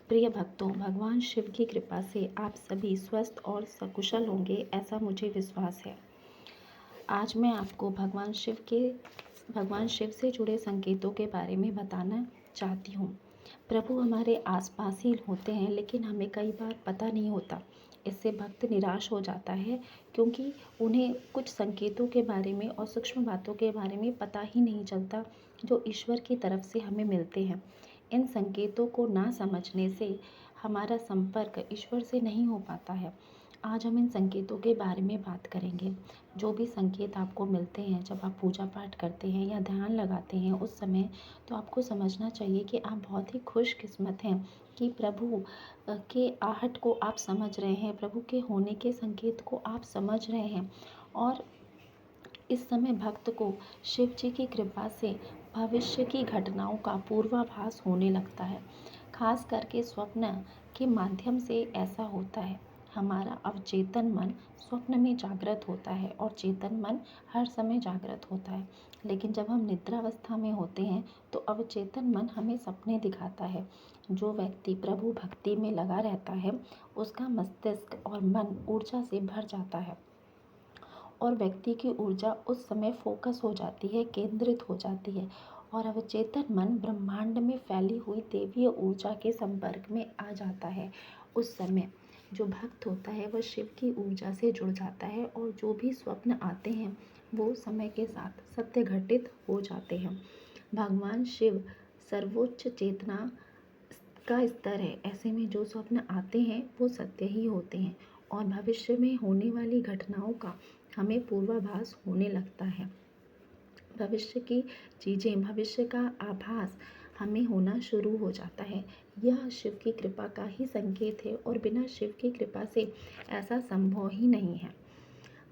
प्रिय भक्तों, भगवान शिव की कृपा से आप सभी स्वस्थ और सकुशल होंगे, ऐसा मुझे विश्वास है। आज मैं आपको भगवान शिव से जुड़े संकेतों के बारे में बताना चाहती हूँ। प्रभु हमारे आसपास ही होते हैं, लेकिन हमें कई बार पता नहीं होता। इससे भक्त निराश हो जाता है, क्योंकि उन्हें कुछ संकेतों के बारे में और सूक्ष्म बातों के बारे में पता ही नहीं चलता, जो ईश्वर की तरफ से हमें मिलते हैं। इन संकेतों को ना समझने से हमारा संपर्क ईश्वर से नहीं हो पाता है। आज हम इन संकेतों के बारे में बात करेंगे। जो भी संकेत आपको मिलते हैं जब आप पूजा पाठ करते हैं या ध्यान लगाते हैं उस समय, तो आपको समझना चाहिए कि आप बहुत ही खुशकिस्मत हैं कि प्रभु के आहट को आप समझ रहे हैं, प्रभु के होने के संकेत को आप समझ रहे हैं। और इस समय भक्त को शिव जी की कृपा से भविष्य की घटनाओं का पूर्वाभास होने लगता है। खास करके स्वप्न के माध्यम से ऐसा होता है। हमारा अवचेतन मन स्वप्न में जागृत होता है और चेतन मन हर समय जागृत होता है। लेकिन जब हम निद्रावस्था में होते हैं तो अवचेतन मन हमें सपने दिखाता है। जो व्यक्ति प्रभु भक्ति में लगा रहता है उसका मस्तिष्क और मन ऊर्जा से भर जाता है और व्यक्ति की ऊर्जा उस समय फोकस हो जाती है, केंद्रित हो जाती है और अवचेतन मन ब्रह्मांड में फैली हुई देवीय ऊर्जा के संपर्क में आ जाता है। उस समय जो भक्त होता है वह शिव की ऊर्जा से जुड़ जाता है और जो भी स्वप्न आते हैं वो समय के साथ सत्य घटित हो जाते हैं। भगवान शिव सर्वोच्च चेतना का स्तर है। ऐसे में जो स्वप्न आते हैं वो सत्य ही होते हैं और भविष्य में होने वाली घटनाओं का हमें पूर्वाभास होने लगता है। भविष्य की चीज़ें, भविष्य का आभास हमें होना शुरू हो जाता है। यह शिव की कृपा का ही संकेत है और बिना शिव की कृपा से ऐसा संभव ही नहीं है।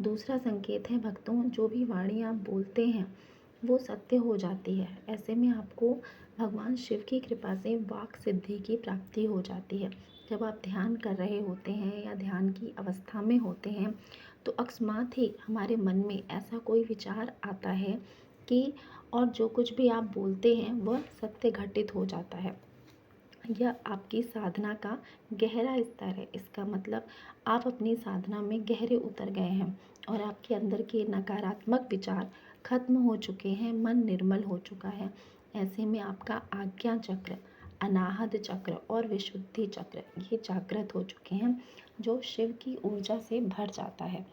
दूसरा संकेत है भक्तों, जो भी वाणी आप बोलते हैं वो सत्य हो जाती है। ऐसे में आपको भगवान शिव की कृपा से वाक सिद्धि की प्राप्ति हो जाती है। जब आप ध्यान कर रहे होते हैं या ध्यान की अवस्था में होते हैं तो अकस्मात ही हमारे मन में ऐसा कोई विचार आता है कि और जो कुछ भी आप बोलते हैं वह सत्य घटित हो जाता है। यह आपकी साधना का गहरा स्तर है। इसका मतलब आप अपनी साधना में गहरे उतर गए हैं और आपके अंदर के नकारात्मक विचार खत्म हो चुके हैं, मन निर्मल हो चुका है। ऐसे में आपका आज्ञा चक्र, अनाहत चक्र और विशुद्धि चक्र ये जागृत हो चुके हैं, जो शिव की ऊर्जा से भर जाता है।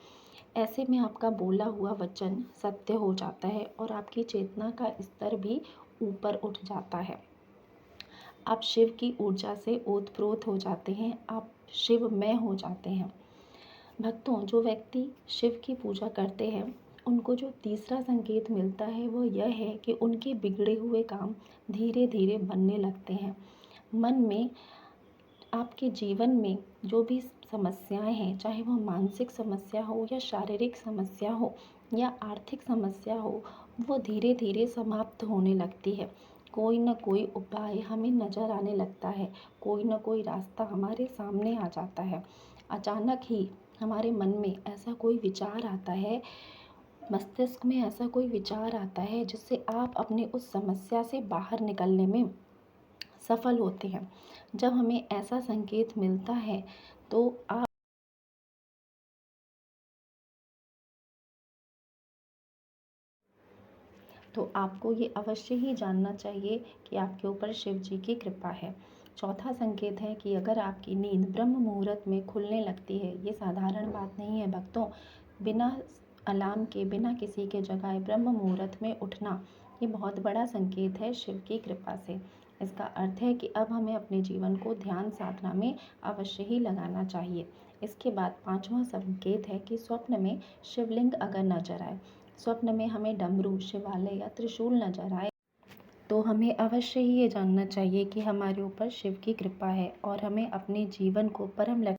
ऐसे में आपका बोला हुआ वचन सत्य हो जाता है और आपकी चेतना का स्तर भी ऊपर उठ जाता है। आप शिव की ऊर्जा से ओतप्रोत हो जाते हैं, आप शिवमय हो जाते हैं। भक्तों, जो व्यक्ति शिव की पूजा करते हैं उनको जो तीसरा संकेत मिलता है वो यह है कि उनके बिगड़े हुए काम धीरे धीरे बनने लगते हैं। मन में, आपके जीवन में जो भी समस्याएं हैं, चाहे वह मानसिक समस्या हो या शारीरिक समस्या हो या आर्थिक समस्या हो, वो धीरे धीरे समाप्त होने लगती है। कोई ना कोई उपाय हमें नज़र आने लगता है, कोई ना कोई रास्ता हमारे सामने आ जाता है। अचानक ही हमारे मन में ऐसा कोई विचार आता है, मस्तिष्क में ऐसा कोई विचार आता है जिससे आप अपने उस समस्या से बाहर निकलने में सफल होते हैं। जब हमें ऐसा संकेत मिलता है तो आपको ये अवश्य ही जानना चाहिए कि आपके ऊपर शिव जी की कृपा है। चौथा संकेत है कि अगर आपकी नींद ब्रह्म मुहूर्त में खुलने लगती है। ये साधारण बात नहीं है भक्तों। बिना अलार्म के, बिना किसी के जगाए ब्रह्म मुहूर्त में उठना, ये बहुत बड़ा संकेत है शिव की कृपा से। इसका अर्थ है कि अब हमें अपने जीवन को ध्यान साधना में अवश्य ही लगाना चाहिए। इसके बाद पांचवा संकेत है कि स्वप्न में शिवलिंग अगर नजर आए, स्वप्न में हमें डमरू, शिवालय या त्रिशूल नजर आए, तो हमें अवश्य ही ये जानना चाहिए कि हमारे ऊपर शिव की कृपा है और हमें अपने जीवन को परम लक्ष्य